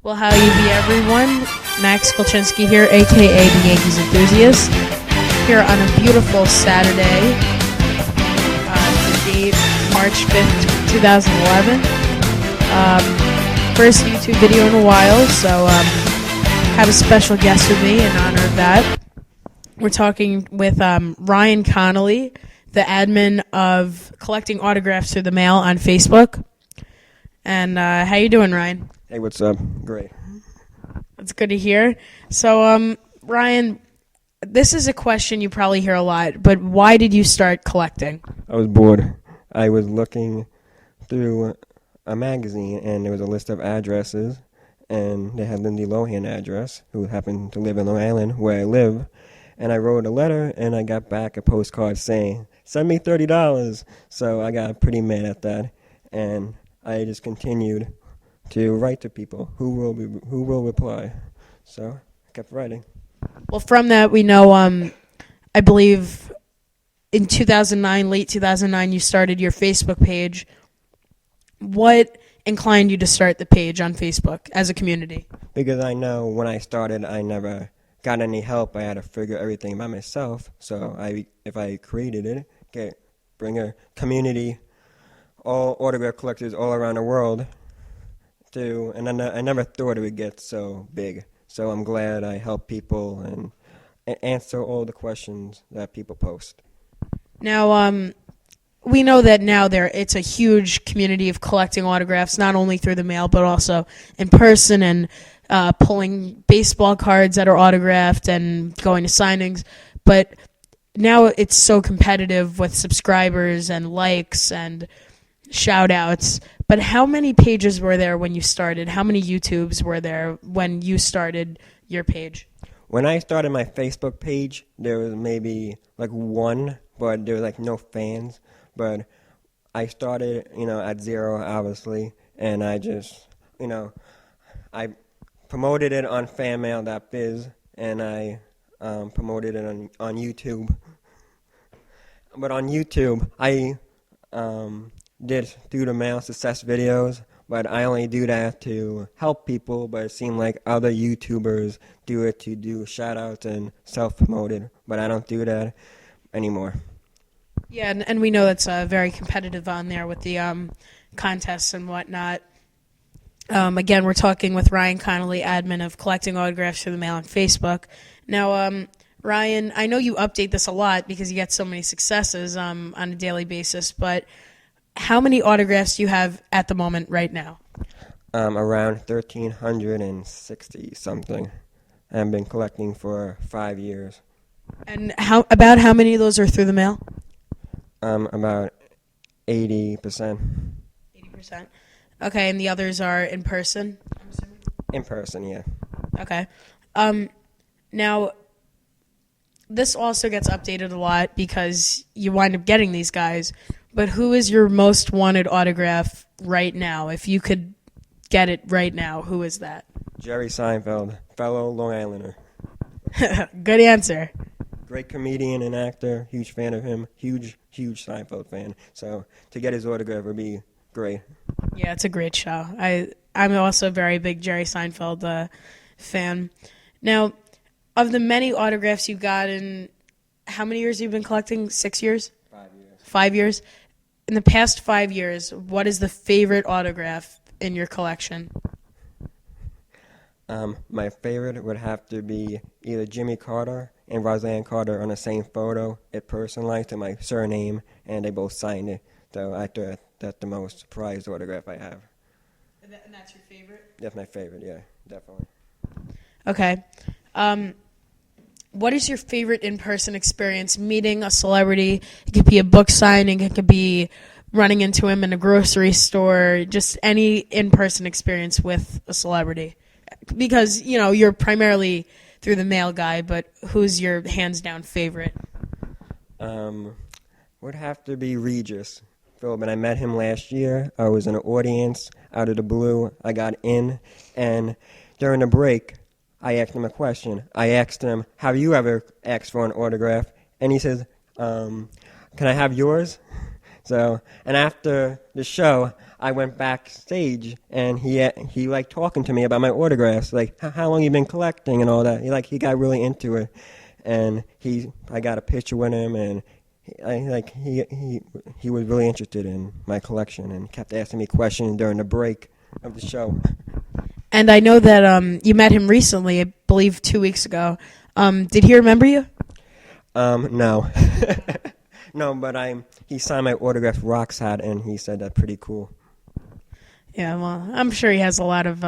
Well, how you be, everyone? Max Kolchinsky here, a.k.a. the Yankees Enthusiast, here on a beautiful Saturday, the date March 5th, 2011. First YouTube video in a while, so have a special guest with me in honor of that. We're talking with Ryan Connolly, the admin of Collecting Autographs Through the Mail on Facebook. And how you doing, Ryan? Hey, what's up? Great. That's good to hear. So, Ryan, this is a question you probably hear a lot, but why did you start collecting? I was bored. I was looking through a magazine, and there was a list of addresses, and they had Lindsay Lohan address, who happened to live in Long Island, where I live. And I wrote a letter, and I got back a postcard saying, "Send me $30." So I got pretty mad at that, and I just continued to write to people who will reply. So I kept writing. Well, from that, we know, I believe in 2009, late 2009, you started your Facebook page. What inclined you to start the page on Facebook as a community? Because I know when I started, I never got any help. I had to figure everything by myself. So if I created it, bring a community, all autograph collectors all around the world, and I never thought it would get so big. So I'm glad I help people and answer all the questions that people post. Now, we know that now it's a huge community of collecting autographs, not only through the mail, but also in person and pulling baseball cards that are autographed and going to signings. But now it's so competitive with subscribers and likes and shout-outs. But how many pages were there when you started? How many YouTubes were there when you started your page? When I started my Facebook page, there was maybe like one, but there was like no fans. But I started, at zero, obviously, and I just, I promoted it on fanmail.biz, and I promoted it on YouTube. But on YouTube, I did through the mail success videos, but I only do that to help people, but it seemed like other YouTubers do it to do shout-outs and self-promoted, but I don't do that anymore. Yeah, and we know that's very competitive on there with the contests and whatnot. Again, we're talking with Ryan Connolly, admin of Collecting Autographs Through the Mail on Facebook. Now, Ryan, I know you update this a lot because you get so many successes on a daily basis, but how many autographs do you have at the moment right now? Around 1,360 something. I've been collecting for 5 years. And about how many of those are through the mail? About 80%. 80%. Okay, and the others are in person? I'm assuming? In person, yeah. Okay. Now, this also gets updated a lot because you wind up getting these guys. But who is your most wanted autograph right now? If you could get it right now, who is that? Jerry Seinfeld, fellow Long Islander. Good answer. Great comedian and actor, huge fan of him, huge Seinfeld fan. So to get his autograph would be great. Yeah, it's a great show. I'm also a very big Jerry Seinfeld fan. Now, of the many autographs you got in, how many years have you been collecting? 6 years? 5 years. 5 years? In the past 5 years, what is the favorite autograph in your collection? My favorite would have to be either Jimmy Carter and Roseanne Carter on the same photo. It personalized to my surname, and they both signed it. So I thought that's the most prized autograph I have. And that's your favorite? That's my favorite, yeah, definitely. Okay. What is your favorite in-person experience meeting a celebrity? It could be a book signing. It could be running into him in a grocery store. Just any in-person experience with a celebrity. Because, you're primarily through the mail guy, but who's your hands-down favorite? Would have to be Regis Philbin. I met him last year. I was in an audience. Out of the blue, I got in, and during the break, I asked him a question. I asked him, "Have you ever asked for an autograph?" And he says, "Can I have yours?" So, and after the show, I went backstage and he like talking to me about my autographs, like how long you been collecting and all that. He got really into it, and I got a picture with him, and he was really interested in my collection and kept asking me questions during the break of the show. And I know that you met him recently, I believe 2 weeks ago. Did he remember you? No. No, but he signed my autographed Rocks hat, and he said that's pretty cool. Yeah, well, I'm sure he has a lot of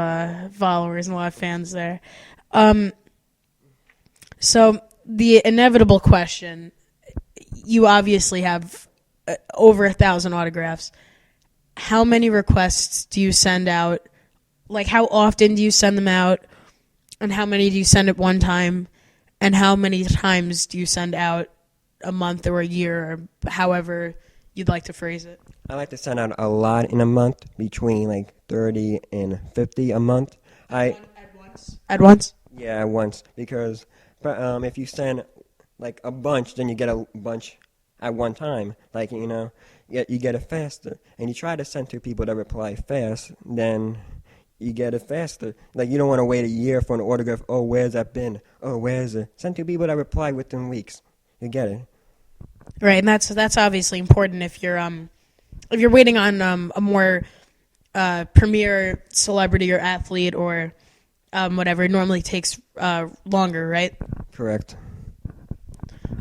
followers and a lot of fans there. So the inevitable question, you obviously have over 1,000 autographs. How many requests do you send out? Like, how often do you send them out? And how many do you send at one time? And how many times do you send out a month or a year, or however you'd like to phrase it? I like to send out a lot in a month, between like 30 and 50 a month. At once? Yeah, at once. Because if you send like a bunch, then you get a bunch at one time. Like, you get it faster. And you try to send to people that reply fast, then you get it faster. Like, you don't want to wait a year for an autograph. Oh, where's that been? Oh, where is it? Send to people that reply within weeks. You get it. Right, and that's obviously important if you're waiting on a more premier celebrity or athlete or whatever. It normally takes longer, right? Correct.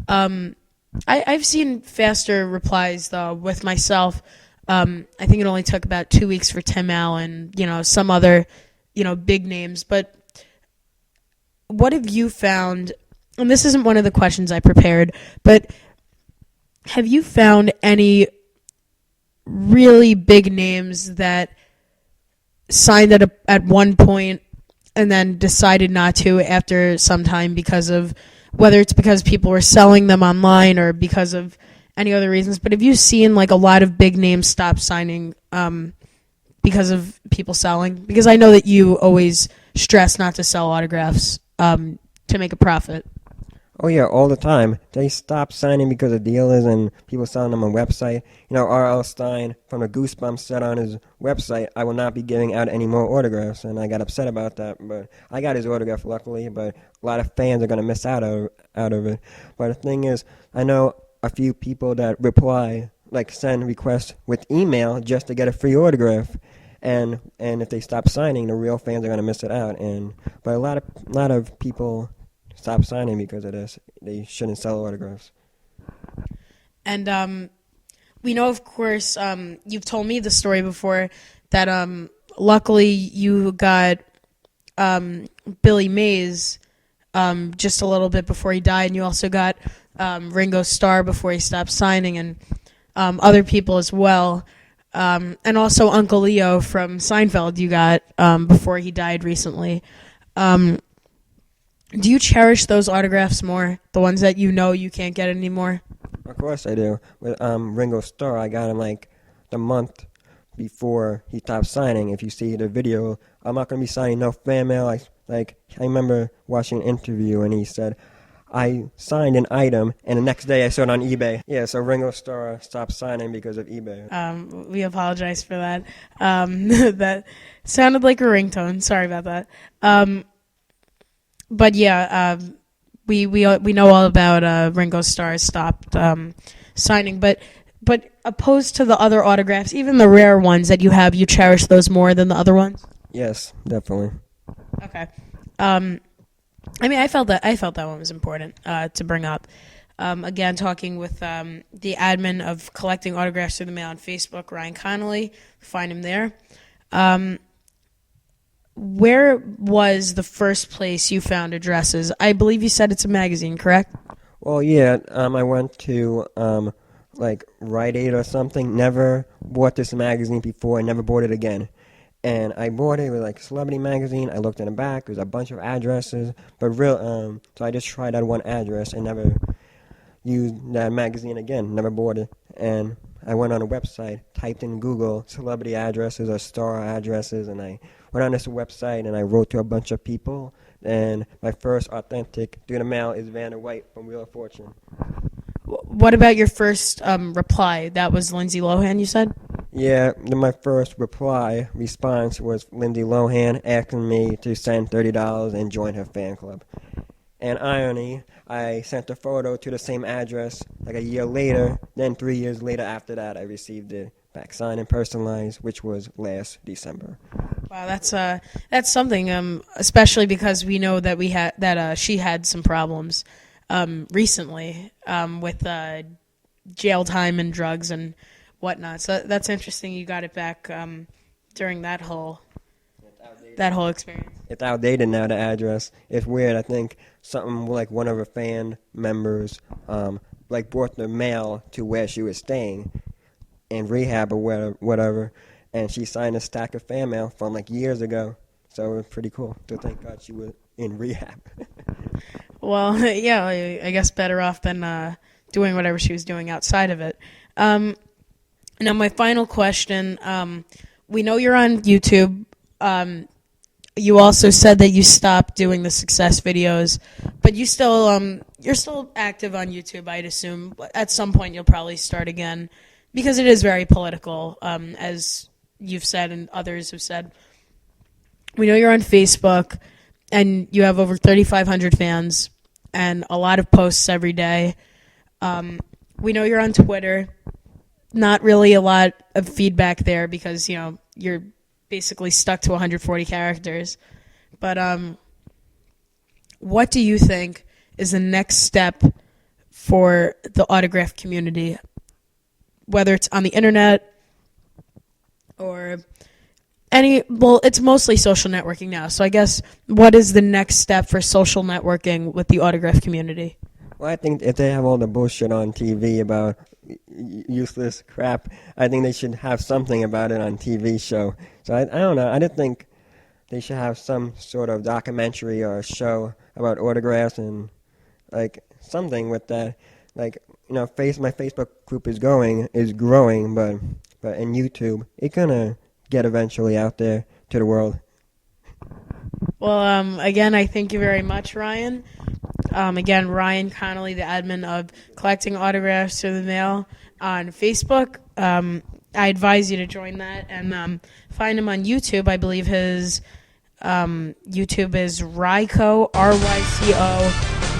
I've seen faster replies though with myself. I think it only took about 2 weeks for Tim Allen, some other, big names. But what have you found? And this isn't one of the questions I prepared, but have you found any really big names that signed at one point and then decided not to after some time because of, whether it's because people were selling them online or because of any other reasons? But have you seen like a lot of big names stop signing because of people selling? Because I know that you always stress not to sell autographs to make a profit. Oh, yeah, all the time. They stop signing because of dealers and people selling them on website. R.L. Stein from the Goosebumps said on his website, "I will not be giving out any more autographs," and I got upset about that. But I got his autograph, luckily, but a lot of fans are going to miss out of it. But the thing is, I know a few people that reply, like send requests with email just to get a free autograph. And if they stop signing, the real fans are going to miss it out. But a lot of people stop signing because of this. They shouldn't sell autographs. And we know, of course, you've told me the story before that luckily you got Billy Mays just a little bit before he died, and you also got Ringo Starr before he stopped signing, and other people as well. And also Uncle Leo from Seinfeld you got before he died recently. Do you cherish those autographs more, the ones that you can't get anymore? Of course I do. With Ringo Starr, I got him like the month before he stopped signing. If you see the video, I'm not going to be signing no fan mail. I remember watching an interview and he said, "I signed an item, and the next day I saw it on eBay." Yeah, so Ringo Starr stopped signing because of eBay. We apologize for that. That sounded like a ringtone. Sorry about that. But yeah, we know all about Ringo Starr stopped signing, but opposed to the other autographs, even the rare ones that you have, you cherish those more than the other ones? Yes, definitely. Okay. I felt that one was important to bring up. Again, talking with the admin of Collecting Autographs Through the Mail on Facebook, Ryan Connolly. Find him there. Where was the first place you found addresses? I believe you said it's a magazine, correct? Well, yeah, I went to Rite Aid or something. Never bought this magazine before. I never bought it again. And I bought it with Celebrity Magazine. I looked in the back. There's a bunch of addresses. But so I just tried that one address and never used that magazine again. Never bought it. And I went on a website, typed in Google celebrity addresses or star addresses, and I went on this website and I wrote to a bunch of people. And my first authentic through the mail is Vanna White from Wheel of Fortune. What about your first reply? That was Lindsay Lohan, you said? Yeah, my first response was Lindsay Lohan asking me to send $30 and join her fan club. And irony, I sent a photo to the same address like a year later. Then 3 years later after that, I received it back signed and personalized, which was last December. Wow, that's something. Especially because we know that she had some problems recently with jail time and drugs and whatnot. So that's interesting. You got it back during that whole experience. It's outdated now, the address. It's weird. I think something like one of her fan members like brought the mail to where she was staying in rehab or whatever, and she signed a stack of fan mail from like years ago. So it was pretty cool. So thank God she was in rehab. Well, yeah, I guess better off than doing whatever she was doing outside of it. Now, my final question. We know you're on YouTube. You also said that you stopped doing the success videos, but you're still active on YouTube, I'd assume. At some point, you'll probably start again because it is very political, as you've said and others have said. We know you're on Facebook, and you have over 3,500 fans and a lot of posts every day. We know you're on Twitter. Not really a lot of feedback there because, you're basically stuck to 140 characters. But what do you think is the next step for the autograph community, whether it's on the internet or it's mostly social networking now. So I guess what is the next step for social networking with the autograph community? Well, I think if they have all the bullshit on TV about useless crap, I think they should have something about it on TV show. So I don't know. I just think they should have some sort of documentary or show about autographs and like something with that. Like my Facebook group is growing, but in YouTube, it's gonna get eventually out there to the world. Well, again, I thank you very much, Ryan. Again, Ryan Connolly, the admin of Collecting Autographs Through the Mail on Facebook. I advise you to join that and find him on YouTube. I believe his YouTube is Ryco, RYCO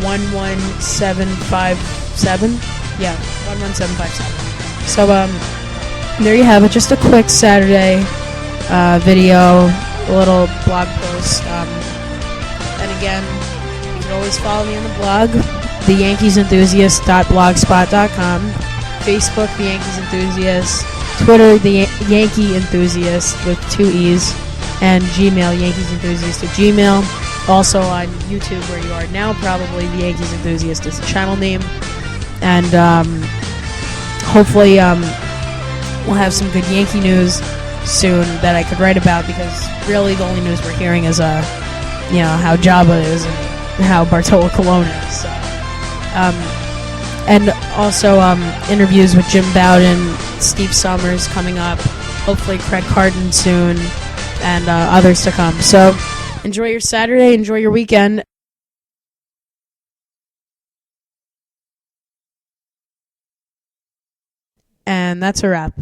11757. Yeah, 11757. So there you have it. Just a quick Saturday video, a little blog post. And again, you can always follow me on the blog, theyankeesenthusiast.blogspot.com, Facebook, The Yankees Enthusiast, Twitter, The Yankee Enthusiast with 2 E's, and Gmail, Yankees Enthusiast at Gmail. Also on YouTube, where you are now, probably The Yankees Enthusiast is the channel name. And hopefully we'll have some good Yankee news soon that I could write about, because really the only news we're hearing is how Jabba is and how Bartolo Colon is. So, and also interviews with Jim Bowden, Steve Summers coming up, hopefully Craig Carton soon, and others to come. So enjoy your Saturday, enjoy your weekend. And that's a wrap.